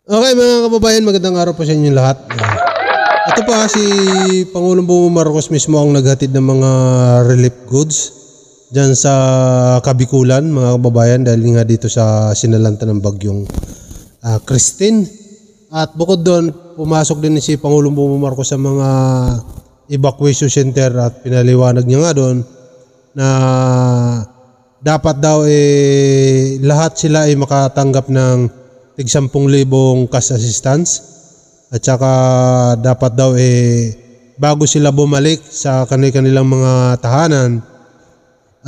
Okay mga kababayan, magandang araw po sa inyo lahat. Ito pa si Pangulong Bongbong Marcos mismo ang naghatid ng mga relief goods dyan sa Kabikulan mga kababayan dahil nga dito sa sinalanta ng bagyong Christine. At bukod doon, pumasok din si Pangulong Bongbong Marcos sa mga evacuation center at pinaliwanag niya nga doon na dapat daw lahat sila ay makatanggap ng tig 10,000 cash assistance at saka dapat daw bago sila bumalik sa kanilang mga tahanan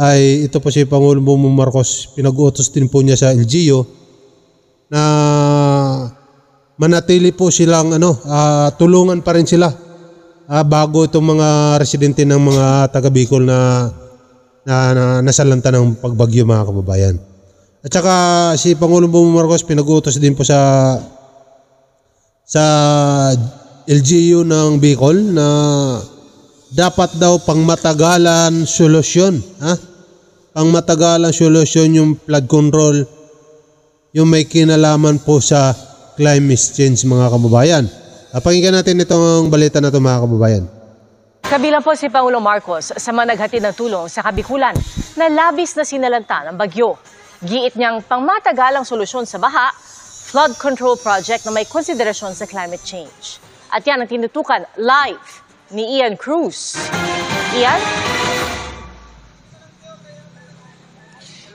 ay ito po si Pangulong Bongbong Marcos, pinag-utos din po niya sa LGU na manatili po silang tulungan pa rin sila bago itong mga residente ng mga taga Bicol na nasalanta ng pagbagyo mga kababayan. At saka si Pangulong Bongbong Marcos pinag-utos din po sa LGU ng Bicol na dapat daw pangmatagalan solusyon, pangmatagalan solusyon yung flood control, yung may kinalaman po sa climate change mga kababayan. Pakinggan natin itong balita na ito mga kababayan. Kabilang po si Pangulong Marcos sa mga naghatid ng tulong sa Kabikulan na labis na sinalanta ng bagyo. Giit niyang pangmatagalang solusyon sa baha, flood control project na may konsiderasyon sa climate change. At yan ang tinutukan live ni Ian Cruz. Ian?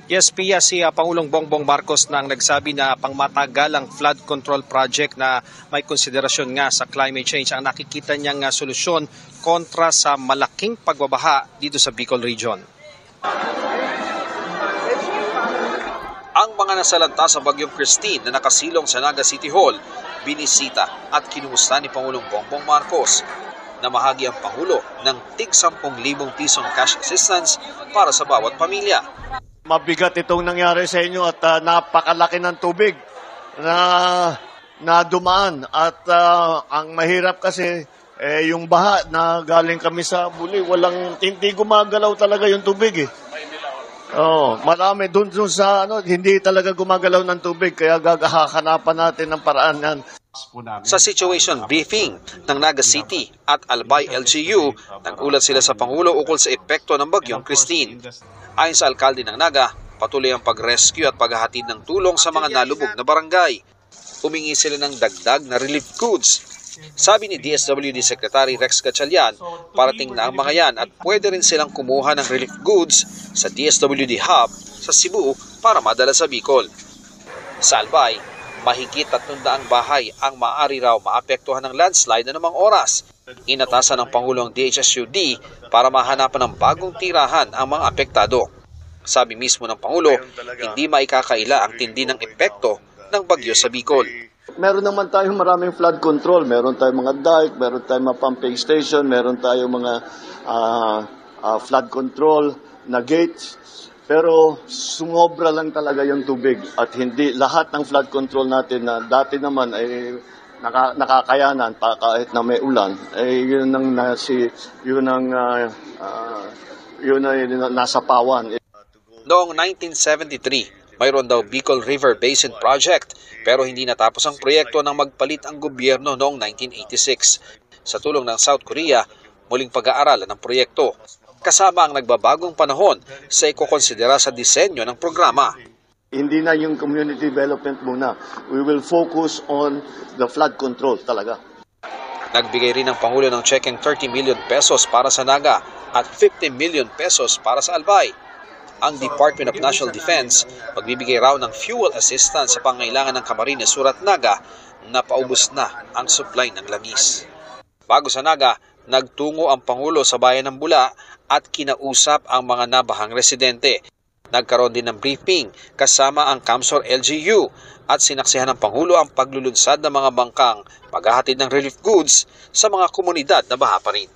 Yes, Pia, si Pangulong Bongbong Marcos nang nagsabi na pangmatagalang flood control project na may konsiderasyon nga sa climate change ang nakikita niyang solusyon kontra sa malaking pagbabaha dito sa Bicol Region. Ang mga nasalanta sa bagyong Christine na nakasilong sa Naga City Hall, binisita at kinumusta ni Pangulong Bongbong Marcos. Namahagi ang Pangulo ng tig 10,000 pisong cash assistance para sa bawat pamilya. Mabigat itong nangyari sa inyo at napakalaki ng tubig na dumaan. At ang mahirap kasi yung baha na galing kami sa Buli, hindi gumagalaw talaga yung tubig . Marami doon sa hindi talaga gumagalaw ng tubig kaya gagahakanapan natin ng paraan yan. Sa situation briefing ng Naga City at Albay LGU, nag-ulat sila sa Pangulo ukol sa epekto ng bagyong Christine. Ayon sa alkalde ng Naga, patuloy ang pag-rescue at paghahatid ng tulong sa mga nalubog na barangay. Humingi sila ng dagdag na relief goods. Sabi ni DSWD Secretary Rex Gatchalian, parating na ang mga yan at pwede rin silang kumuha ng relief goods sa DSWD Hub sa Cebu para madala sa Bicol. Sa Albay, mahigit 300 bahay ang maaari raw maapektuhan ng landslide na namang oras. Inatasan ng Pangulong DHSUD para mahanapan ng bagong tirahan ang mga apektado. Sabi mismo ng Pangulo, hindi maikakaila ang tindi ng epekto ng bagyo sa Bicol. Meron naman tayong maraming flood control. Meron tayong mga dike, meron tayong mga pumping station, meron tayong mga flood control na gates. Pero sumobra lang talaga yung tubig at hindi lahat ng flood control natin na dati naman ay nakakayanan pa kahit na may ulan, yun ay nasa pawan. Noong 1973, mayroon daw Bicol River Basin Project pero hindi natapos ang proyekto nang magpalit ang gobyerno noong 1986. Sa tulong ng South Korea, muling pag-aaralan ng proyekto. Kasama ang nagbabagong panahon sa ikokonsidera sa disenyo ng programa. Hindi na yung community development muna. We will focus on the flood control talaga. Nagbigay rin ang Pangulo ng cheque ng 30 million pesos para sa Naga at 50 million pesos para sa Albay. Ang Department of National Defense magbibigay raw ng fuel assistance sa pangailangan ng Camarines Sur at Naga na paubos na ang supply ng langis. Bago sa Naga, nagtungo ang Pangulo sa bayan ng Bula at kinausap ang mga nabahang residente. Nagkaroon din ng briefing kasama ang Camsor LGU at sinaksihan ng Pangulo ang paglulunsad ng mga bangkang paghahatid ng relief goods sa mga komunidad na baha pa rin.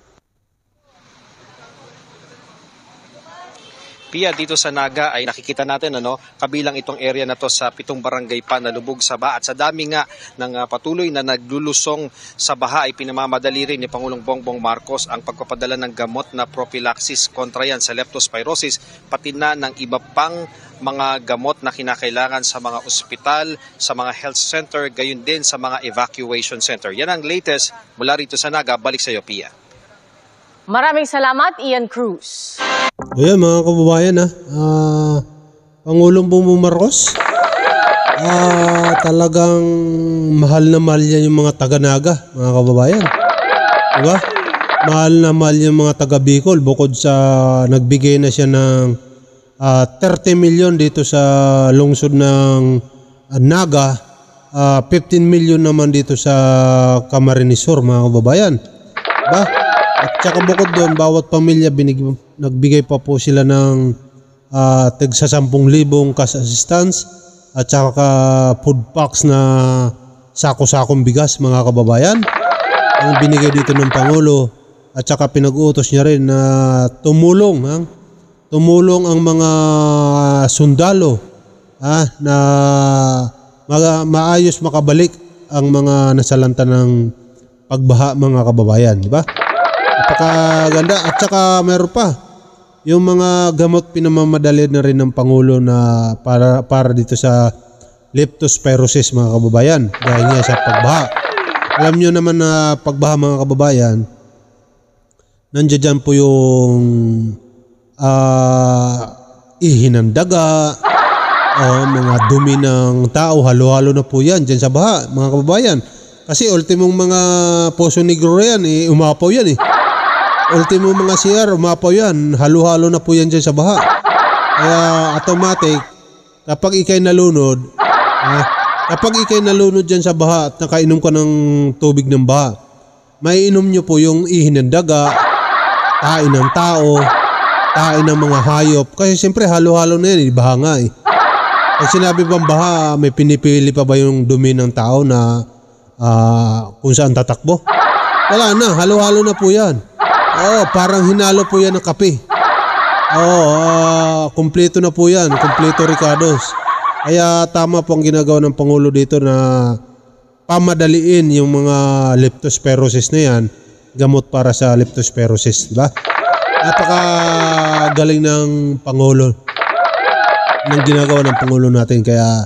Pia, dito sa Naga ay nakikita natin kabilang itong area na to sa 7 barangay pa na lubog sa baha. At sa dami nga ng patuloy na naglulusong sa baha ay pinamamadali rin ni Pangulong Bongbong Marcos ang pagpapadala ng gamot na prophylaxis kontra yan sa leptospirosis, pati na ng iba pang mga gamot na kinakailangan sa mga ospital, sa mga health center, gayon din sa mga evacuation center. Yan ang latest mula rito sa Naga. Balik sa iyo, Pia. Maraming salamat, Ian Cruz. Ayan mga kababayan Pangulong Bongbong Marcos, talagang mahal na mahal yan yung mga taga-Naga, mga kababayan. Diba? Mahal na mahal yung mga taga-Bicol bukod sa nagbigay na siya ng 30 million dito sa lungsod ng Naga, 15 million naman dito sa Camarines Sur, mga kababayan. Diba? At saka bukod doon, bawat pamilya nagbigay pa po sila ng tigsa 10,000 cash assistance at saka food packs na sako-sakong bigas, mga kababayan. Ang binigay dito ng Pangulo at saka pinag-uutos niya rin na tumulong ang mga sundalo na maayos makabalik ang mga nasalanta ng pagbaha, mga kababayan, di ba? Napakaganda. At saka meron pa yung mga gamot pinamamadali na rin ng Pangulo na para dito sa leptospirosis, mga kababayan, dahil nga sa pagbaha. Alam nyo naman na pagbaha, mga kababayan, nandiyan dyan po yung ihi ng daga, mga dumi ng tao, halo-halo na po yan dyan sa baha, mga kababayan. Kasi ultimong mga Poso Negro yan, umapaw yan Ultimo mga CR, umapaw yan, halo-halo na po yan dyan sa baha. Kaya automatic, kapag ikay nalunod dyan sa baha at nakainom ka ng tubig ng baha, maiinom nyo po yung ihi ng daga, tain ng tao, tain ng mga hayop. Kasi siyempre halo-halo na yan, baha nga Pag sinabi bang baha, may pinipili pa ba yung dumi ng tao na kung saan tatakbo? Wala na, halo-halo na po yan. Parang hinalo po yan ng kape. Kumpleto na po yan, kumpleto Ricardos. Kaya tama po ang ginagawa ng Pangulo dito na pamadaliin yung mga leptospirosis na yan, gamot para sa leptospirosis, di ba? Napakagaling ng Pangulo, ng ginagawa ng Pangulo natin. Kaya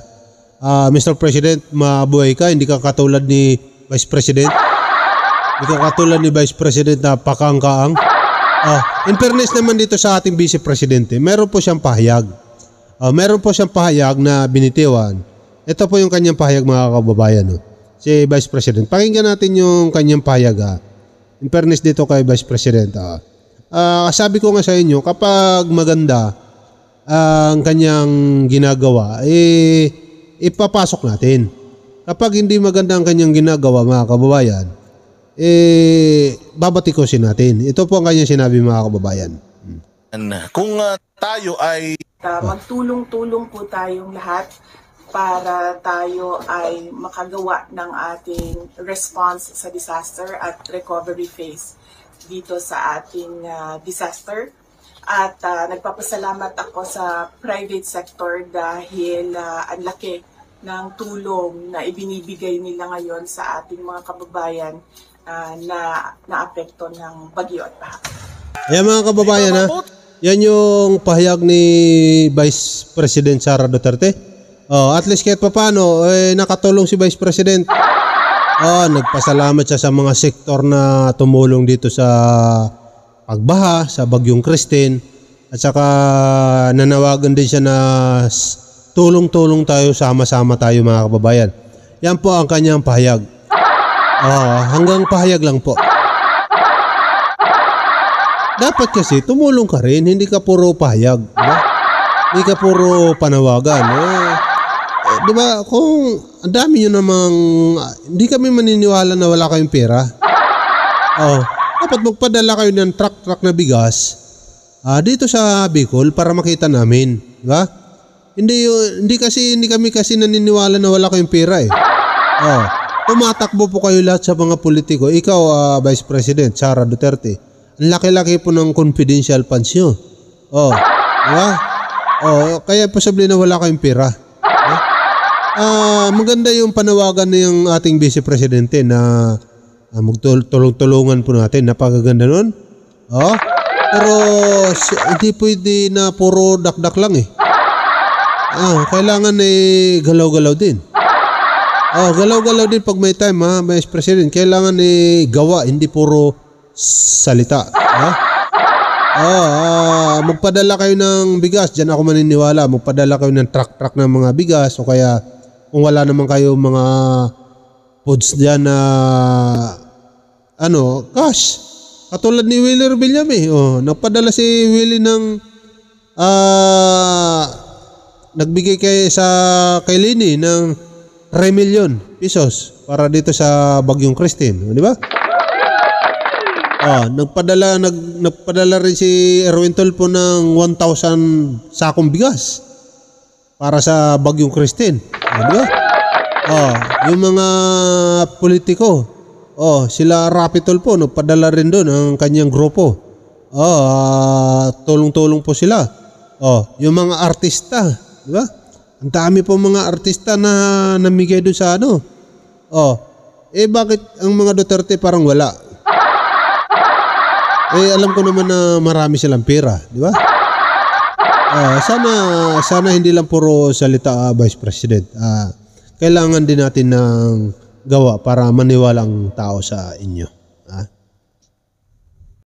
Mr. President, mabuhay ka, hindi ka katulad ni Vice President. Hindi ka katulad ni Vice President na pakaang-kaang. In fairness naman dito sa ating Vice Presidente, meron po siyang pahayag. Meron po siyang pahayag na binitiwan. Ito po yung kanyang pahayag, mga kababayan. Si Vice President. Pakinggan natin yung kanyang pahayag. In fairness dito kay Vice President. Sabi ko nga sa inyo, kapag maganda ang kanyang ginagawa, ipapasok natin. Kapag hindi maganda ang kanyang ginagawa, mga kababayan, babatikosin natin. Ito po ang kanyang sinabi, mga kababayan. Kung tayo ay magtulong-tulong po tayong lahat para tayo ay makagawa ng ating response sa disaster at recovery phase dito sa ating disaster. At nagpapasalamat ako sa private sector dahil ang laki ng tulong na ibinibigay nila ngayon sa ating mga kababayan na naapekto ng bagyo at baha. Ayan, mga kababayan, yan yung pahayag ni Vice President Sara Duterte. At least kahit paano, nakatulong si Vice President. Nagpasalamat siya sa mga sektor na tumulong dito sa pagbaha, sa Bagyong Christine. At saka nanawagan din siya na tulong-tulong tayo, sama-sama tayo, mga kababayan. Yan po ang kanyang pahayag. Hanggang pahayag lang po. Dapat kasi tumulong ka rin, hindi ka puro pahayag, diba? Hindi ka puro panawagan. Diba, kung ang dami nyo namang, hindi kami maniniwala na wala kayong pera. Dapat magpadala kayo ng truck na bigas dito sa Bicol para makita namin, diba? Hindi kami kasi naniniwala na wala kayong pera tumatakbo po kayo lahat sa mga politiko. Ikaw, Vice President Sara Duterte, ang laki-laki po ng confidential funds nyo. Diba? Oh, kaya posible na wala kayong pera. Maganda yung panawagan ng ating Vice Presidente na magtulong-tulungan po natin. Napakaganda nun. Oh, pero hindi pwede na puro dakdak lang eh. Kailangan galaw-galaw din. Galaw-galaw din pag may time ha, Vice President. Kailangan gawa, hindi puro salita. Magpadala kayo ng bigas, diyan ako maniniwala. Magpadala kayo ng truck ng mga bigas o kaya kung wala naman kayo mga foods diyan na cash. Katulad ni Willie Rebillame, nagpadala si Willie ng nagbigay kay Lini ng 3 million pesos para dito sa Bagyong Christine, di ba? Nagpadala rin si Erwin Tulfo ng 1,000 sakong bigas para sa Bagyong Christine, di ba? Yung mga politiko, sila Rapi Tulfo, nagpadala rin doon ang kanyang grupo. Tulong-tulong po sila. Yung mga artista, di ba? Ang dami po mga artista na namigay doon sa bakit ang mga Duterte parang wala? Alam ko naman na marami silang pera, di ba? Sana hindi lang puro salita, Vice President. Kailangan din natin ng gawa para maniwala ang tao sa inyo.